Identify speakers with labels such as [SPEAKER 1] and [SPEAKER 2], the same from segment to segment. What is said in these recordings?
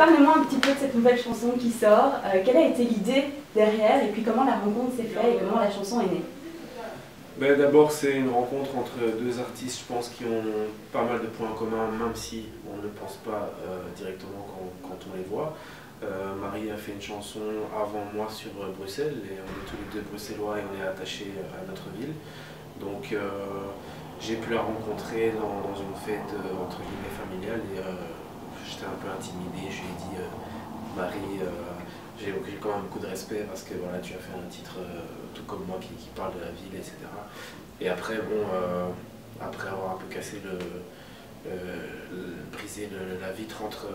[SPEAKER 1] parlez-moi un petit peu de cette nouvelle chanson qui sort. Quelle a été l'idée derrière et puis comment la rencontre s'est faite et comment la chanson est née?
[SPEAKER 2] Ben, d'abord, c'est une rencontre entre deux artistes, je pense, qui ont pas mal de points en commun, même si on ne pense pas directement quand on les voit. Marie a fait une chanson avant moi sur Bruxelles, et on est tous les deux bruxellois et on est attachés à notre ville. Donc j'ai pu la rencontrer dans une fête entre guillemets familiale et j'étais un peu intimidé. Je lui ai dit Marie, j'ai quand même beaucoup de respect parce que voilà, tu as fait un titre tout comme moi qui parle de la ville, etc. Et après, bon, après avoir un peu cassé brisé la vitre entre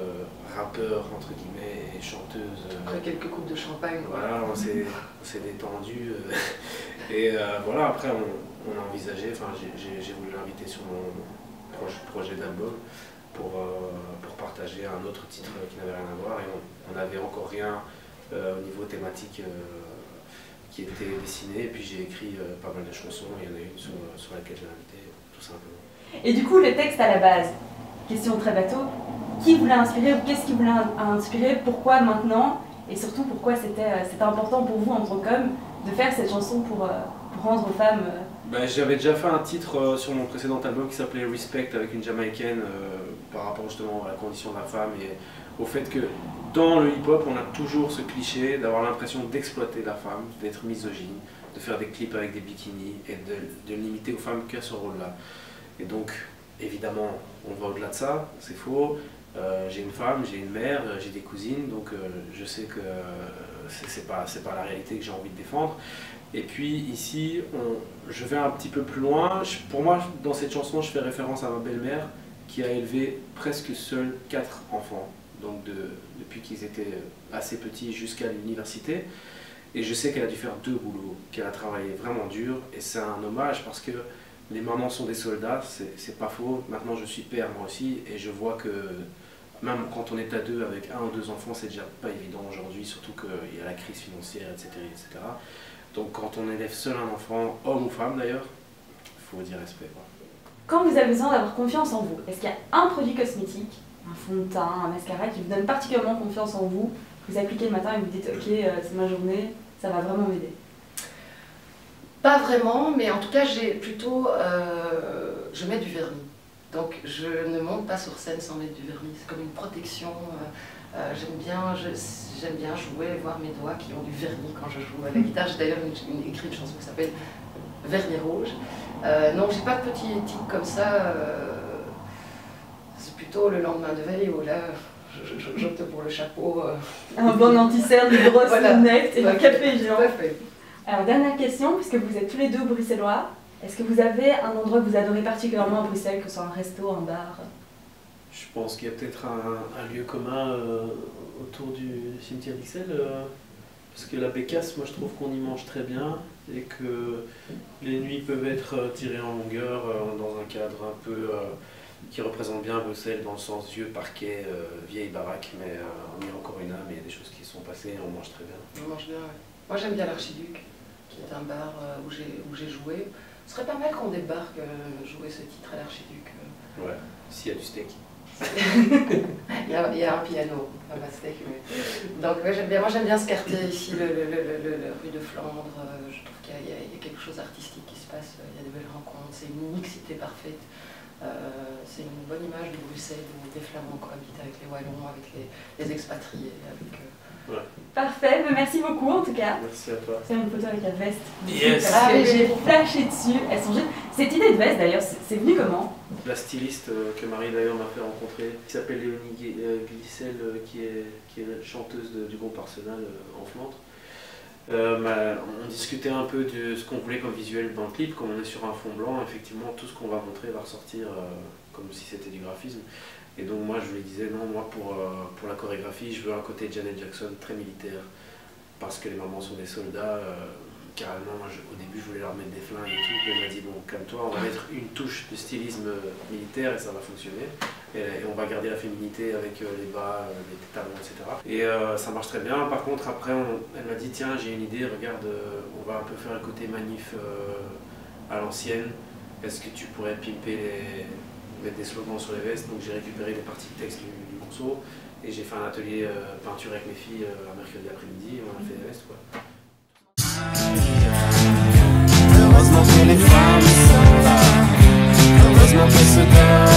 [SPEAKER 2] rappeurs, entre guillemets, et chanteuses.
[SPEAKER 3] Après quelques coupes de champagne.
[SPEAKER 2] Voilà, on s'est détendu. Et voilà, après, on a envisagé, enfin, j'ai voulu l'inviter sur mon projet d'album pour partager un autre titre qui n'avait rien à voir. Et on n'avait encore rien au niveau thématique qui était dessiné. Et puis j'ai écrit pas mal de chansons. Il y en a une sur laquelle j'ai invité, tout simplement.
[SPEAKER 1] Et du coup, le texte à la base, question très bateau, qui vous l'a inspiré ou qu'est-ce qui vous l'a inspiré? Pourquoi maintenant? Et surtout, pourquoi c'était important pour vous en tant qu'homme de faire cette chanson pour rendre aux femmes...
[SPEAKER 2] Ben, j'avais déjà fait un titre sur mon précédent album qui s'appelait Respect avec une Jamaïcaine par rapport justement à la condition de la femme et au fait que dans le hip-hop on a toujours ce cliché d'avoir l'impression d'exploiter la femme, d'être misogyne, de faire des clips avec des bikinis et de limiter aux femmes qu'à ce rôle-là. Et donc évidemment on va au-delà de ça, c'est faux. J'ai une femme, j'ai une mère, j'ai des cousines, donc je sais que c'est pas la réalité que j'ai envie de défendre. Et puis ici, je vais un petit peu plus loin. Pour moi, dans cette chanson, je fais référence à ma belle-mère qui a élevé presque seule 4 enfants, donc depuis qu'ils étaient assez petits jusqu'à l'université. Et je sais qu'elle a dû faire 2 boulots, qu'elle a travaillé vraiment dur, et c'est un hommage parce que les mamans sont des soldats, c'est pas faux. Maintenant, je suis père moi aussi, et je vois que même quand on est à 2 avec 1 ou 2 enfants, c'est déjà pas évident aujourd'hui, surtout qu'il y a la crise financière, etc., etc. Donc quand on élève seul un enfant, homme ou femme d'ailleurs, il faut dire respect. Quoi.
[SPEAKER 1] Quand vous avez besoin d'avoir confiance en vous, est-ce qu'il y a un produit cosmétique, un fond de teint, un mascara qui vous donne particulièrement confiance en vous, que vous appliquez le matin et vous dites ok, c'est ma journée, ça va vraiment m'aider?
[SPEAKER 3] Pas vraiment, mais en tout cas j'ai plutôt... je mets du vernis. Donc je ne monte pas sur scène sans mettre du vernis, c'est comme une protection. J'aime bien jouer, voir mes doigts qui ont du vernis quand je joue à la guitare. J'ai d'ailleurs écrit une chanson qui s'appelle Vernis rouge. Non, j'ai pas de petit tic comme ça. C'est plutôt le lendemain de veille où là, j'opte pour le chapeau.
[SPEAKER 1] Un bon anti-cerne, une grosse
[SPEAKER 3] voilà.
[SPEAKER 1] lunette et un café géant.
[SPEAKER 3] Tout à fait.
[SPEAKER 1] Alors dernière question, puisque vous êtes tous les deux bruxellois, est-ce que vous avez un endroit que vous adorez particulièrement à Bruxelles, que ce soit un resto, un bar?
[SPEAKER 2] Je pense qu'il y a peut-être un lieu commun autour du cimetière d'Ixelles, parce que la bécasse, moi je trouve qu'on y mange très bien et que les nuits peuvent être tirées en longueur dans un cadre un peu qui représente bien Bruxelles dans le sens vieux parquet, vieille baraque, mais on y a encore une âme et il y a des choses qui sont passées et on mange très bien.
[SPEAKER 3] On mange bien, ouais. Moi j'aime bien l'Archiduc, qui est un bar où j'ai joué. Ce serait pas mal qu'on débarque jouer ce titre à l'Archiduc.
[SPEAKER 2] Ouais, s'il y a du steak.
[SPEAKER 3] il y a un piano, pas de steak. Mais... Donc ouais, moi j'aime bien ce quartier ici, le rue de Flandre. Je trouve qu'il y a quelque chose d'artistique qui se passe, il y a de belles rencontres, c'est une mixité parfaite. C'est une bonne image de Bruxelles où des Flamands cohabitent avec les Wallons, avec les expatriés.
[SPEAKER 2] Ouais.
[SPEAKER 1] Parfait, mais merci beaucoup en tout cas.
[SPEAKER 2] Merci à toi.
[SPEAKER 1] C'est une photo avec la veste.
[SPEAKER 2] Yes.
[SPEAKER 1] Ah, j'ai flashé dessus, elles sont géniales. Cette idée de veste d'ailleurs, c'est venu comment?
[SPEAKER 2] La styliste que Marie d'ailleurs m'a fait rencontrer, qui s'appelle Léonie Glissel, qui est chanteuse du groupe Arsenal en Flandre. On discutait un peu de ce qu'on voulait comme visuel dans le clip, comme on est sur un fond blanc, effectivement tout ce qu'on va montrer va ressortir comme si c'était du graphisme. Et donc moi je lui disais non, moi pour la chorégraphie je veux un côté Janet Jackson très militaire, parce que les mamans sont des soldats, carrément au début je voulais leur mettre des flingues et tout, puis elle m'a dit bon calme-toi, on va mettre une touche de stylisme militaire et ça va fonctionner. Et on va garder la féminité avec les bas, les talons, etc. Et ça marche très bien. Par contre, après, elle m'a dit tiens, j'ai une idée, regarde, on va un peu faire le côté manif à l'ancienne. Est-ce que tu pourrais pimper mettre des slogans sur les vestes. Donc j'ai récupéré des parties de texte du morceau et j'ai fait un atelier peinture avec mes filles un mercredi après-midi et on a fait des vestes, quoi.
[SPEAKER 4] Heureusement que les femmes sont là, heureusement que ce gars